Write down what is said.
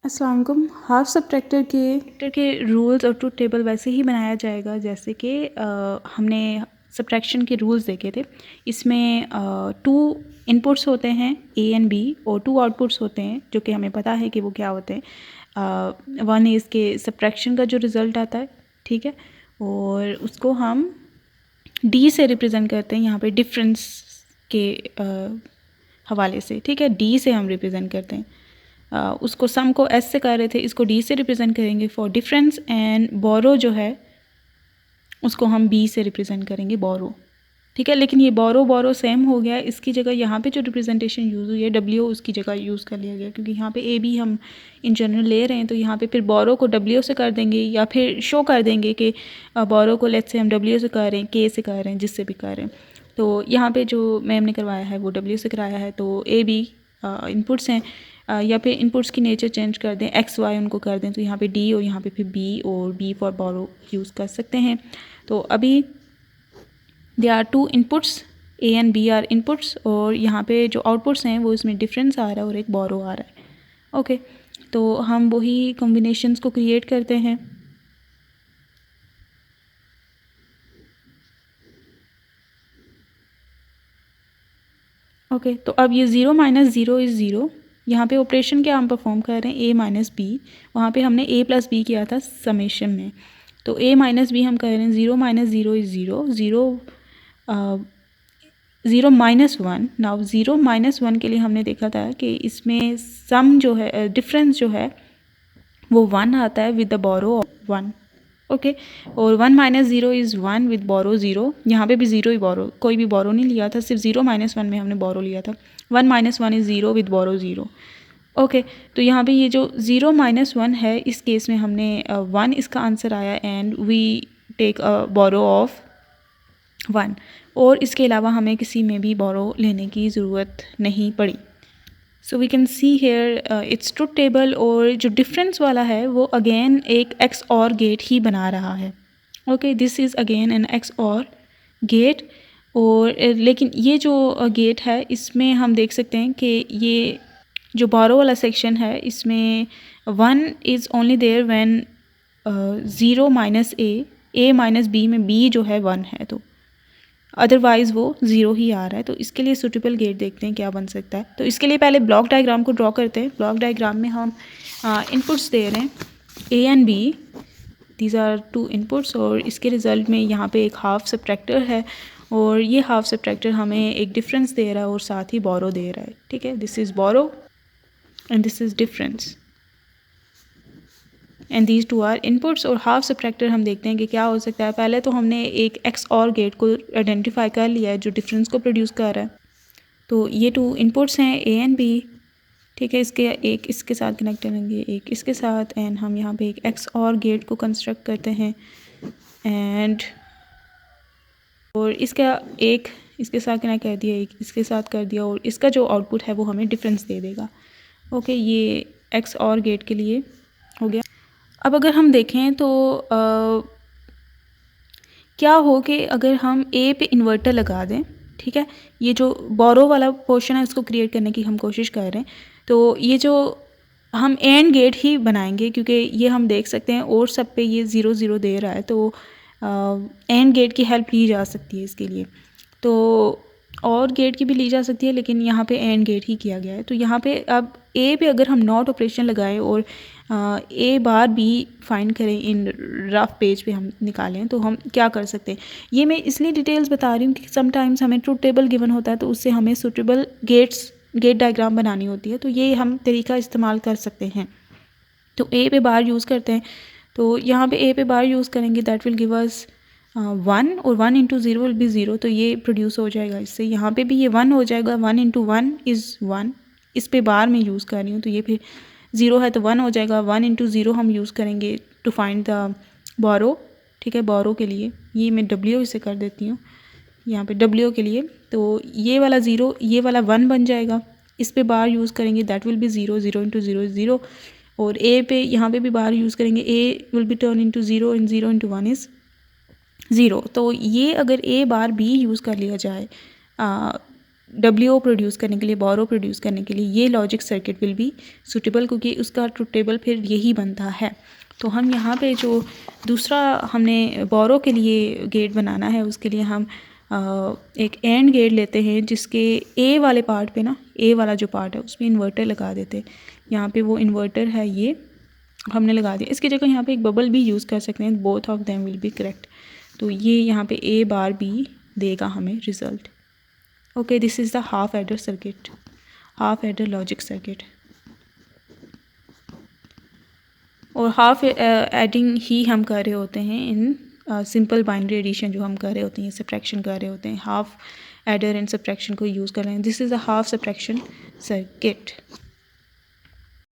अस्सलाम वालेकुम। Half subtractor के रूल्स और ट्रुथ टेबल वैसे ही बनाया जाएगा जैसे कि हमने सब्ट्रैक्शन के रूल्स देखे थे। इसमें 2 इनपुट्स होते हैं ए एंड बी और 2 आउटपुट्स होते हैं जो कि हमें पता है कि वो क्या होते हैं। वन इज़ के सब्ट्रैक्शन का जो रिज़ल्ट आता है, ठीक है, और उसको हम डी से रिप्रेजेंट करते हैं यहाँ पे डिफरेंस के हवाले से, ठीक है। डी से हम रिप्रेजेंट करते हैं। उसको सम को एस से कर रहे थे, इसको डी से रिप्रेजेंट करेंगे फॉर डिफरेंस। एंड बोरो जो है उसको हम बी से रिप्रेजेंट करेंगे, बोरो, ठीक है। लेकिन ये बोरो सेम हो गया, इसकी जगह यहाँ पे जो रिप्रेजेंटेशन यूज़ हुई है डब्ल्यू उसकी जगह यूज़ कर लिया गया, क्योंकि यहाँ पे ए बी हम इन जनरल ले रहे हैं। तो यहाँ पे फिर बोरो को डब्ल्यू से कर देंगे या फिर शो कर देंगे कि बोरो को लेट्स से हम डब्ल्यू से कर रहे हैं, के से कर रहे हैं, जिससे भी कर रहे हैं। तो यहाँ पे जो मैम ने करवाया है वो डब्ल्यू से कराया है। तो ए बी इनपुट्स हैं, या फिर इनपुट्स की नेचर चेंज कर दें, एक्स वाई उनको कर दें, तो यहाँ पे डी और यहाँ पे फिर बी और बी फॉर बोरो यूज़ कर सकते हैं। तो अभी they are 2 inputs, A and B are inputs, और यहाँ पे जो आउटपुट्स हैं वो इसमें डिफरेंस आ रहा है और एक बोरो आ रहा है। ओके, तो हम वही कॉम्बिनेशंस को क्रिएट करते हैं। ओके, तो अब ये 0 माइनस 0 इज़ 0। यहाँ पे ऑपरेशन क्या हम परफॉर्म कर रहे हैं, ए माइनस बी। वहाँ पे हमने ए प्लस बी किया था समेशन में, तो ए माइनस बी हम कर रहे हैं। 0 minus 0 is 0, 0 minus 1। Now 0 minus 1 के लिए हमने देखा था कि इसमें सम जो है, डिफरेंस जो है वो 1 आता है with the borrow of 1। Okay, और 1 माइनस 0 इज़ 1 विद बोरो 0। यहाँ पे भी 0 ही बोरो, कोई भी बोरो नहीं लिया था, सिर्फ 0 माइनस 1 में हमने बोरो लिया था। 1 minus 1 is 0 with borrow 0। Okay, तो यहाँ पे ये जो 0 माइनस 1 है, इस केस में हमने 1 इसका आंसर आया and we take a borrow of 1। और इसके अलावा हमें किसी में भी बोरो लेने की ज़रूरत नहीं पड़ी। So we can see here it's truth table, और जो डिफरेंस वाला है वो अगेन एक एक्स और गेट ही बना रहा है। Okay, this is again an XOR gate. और लेकिन ये जो गेट है इसमें हम देख सकते हैं कि ये जो बोरो वाला सेक्शन है इसमें 1 is only there when 0 minus A minus B में बी जो है 1 है, तो अदरवाइज़ वो 0 ही आ रहा है। तो इसके लिए सूटेबल गेट देखते हैं क्या बन सकता है। तो इसके लिए पहले ब्लॉक डायग्राम को ड्रॉ करते हैं। ब्लॉक डायग्राम में हम इनपुट्स दे रहे हैं A and B, these are 2 inputs, और इसके रिज़ल्ट में यहाँ पे एक हाफ सब्ट्रैक्टर है, और ये हाफ सब्ट्रैक्टर हमें एक डिफरेंस दे रहा है और साथ ही बोरो दे रहा है, ठीक है। This is borrow and this is difference, and these 2 are inputs. और हाफ सब्ट्रैक्टर हम देखते हैं कि क्या हो सकता है। पहले तो हमने एक एक्स और गेट को आइडेंटिफाई कर लिया है जो डिफरेंस को प्रोड्यूस कर रहा है। तो ये 2 इनपुट्स हैं ए एंड बी, ठीक है। इसके एक इसके साथ कनेक्ट करेंगे, एक इसके साथ, एंड हम यहाँ पे एक एक्स और गेट को कंस्ट्रक्ट करते हैं, एंड और इसका एक इसके साथ कनेक्ट कर दिया, एक इसके साथ कर दिया, और इसका जो आउटपुट है वो हमें डिफरेंस दे देगा। ओके, ये एक्स और गेट के लिए हो गया। अब अगर हम देखें तो क्या हो कि अगर हम ए पे इन्वर्टर लगा दें, ठीक है, ये जो बोरो वाला पोर्शन है उसको क्रिएट करने की हम कोशिश कर रहे हैं। तो ये जो हम एंड गेट ही बनाएंगे, क्योंकि ये हम देख सकते हैं और सब पे ये 0 0 दे रहा है, तो एंड गेट की हेल्प ली जा सकती है इसके लिए। तो और गेट की भी ली जा सकती है, लेकिन यहाँ पे एंड गेट ही किया गया है। तो यहाँ पे अब ए पे अगर हम नॉट ऑपरेशन लगाएं और ए बार बी फाइंड करें, इन रफ पेज पे हम निकालें, तो हम क्या कर सकते हैं। ये मैं इसलिए डिटेल्स बता रही हूँ कि समटाइम्स हमें ट्रुथ टेबल गिवन होता है तो उससे हमें सूटेबल गेट डायग्राम बनानी होती है, तो ये हम तरीका इस्तेमाल कर सकते हैं। तो ए पे बार यूज़ करते हैं, तो यहाँ पे ए पे बार यूज़ करेंगे, दैट विल गिव अस 1, और 1 इंटू 0 विल बी 0, तो ये प्रोड्यूस हो जाएगा इससे। यहाँ पे भी ये 1 हो जाएगा, 1 इंटू 1 इज़ 1, इस पे बार में यूज़ कर रही हूँ, तो ये फिर 0 है तो 1 हो जाएगा। 1 इंटू 0 हम यूज़ करेंगे टू फाइंड द बोरो, ठीक है। बोरो के लिए ये मैं डब्ल्यू इसे कर देती हूँ यहाँ पे डब्ल्यू के लिए, तो ये वाला 0 ये वाला 1 बन जाएगा, इस पे बार यूज़ करेंगे, that will be 0, 0 into 0 is 0, और ए पे यहाँ पे भी बार यूज़ करेंगे, A will be turn into 0 and 0 into 1 is 0। तो ये अगर ए बार बी यूज़ कर लिया जाए WO प्रोड्यूस करने के लिए, बोरो प्रोड्यूस करने के लिए ये logic circuit will be suitable, क्योंकि उसका ट्रुथ टेबल फिर यही बनता है। तो हम यहाँ पे जो दूसरा हमने बोरो के लिए गेट बनाना है, उसके लिए हम एक एंड गेट लेते हैं जिसके ए वाले पार्ट पे ना, ए वाला जो पार्ट है उसमें इन्वर्टर लगा देते हैं। यहाँ पे वो इन्वर्टर है, ये हमने लगा दिया। इसकी जगह यहाँ पे एक बबल भी यूज़ कर सकते हैं, both of them will be correct. तो ये यहाँ पे A बार B देगा हमें result. Okay, this is the half adder circuit, half adder logic circuit. और हाफ एडिंग ही हम कर रहे होते हैं इन सिंपल बाइनरी एडिशन जो हम कर रहे होते हैं, सब्ट्रैक्शन कर रहे होते हैं, हाफ एडर एंड सब्ट्रैक्शन को यूज़ कर रहे हैं। This is a half subtraction circuit.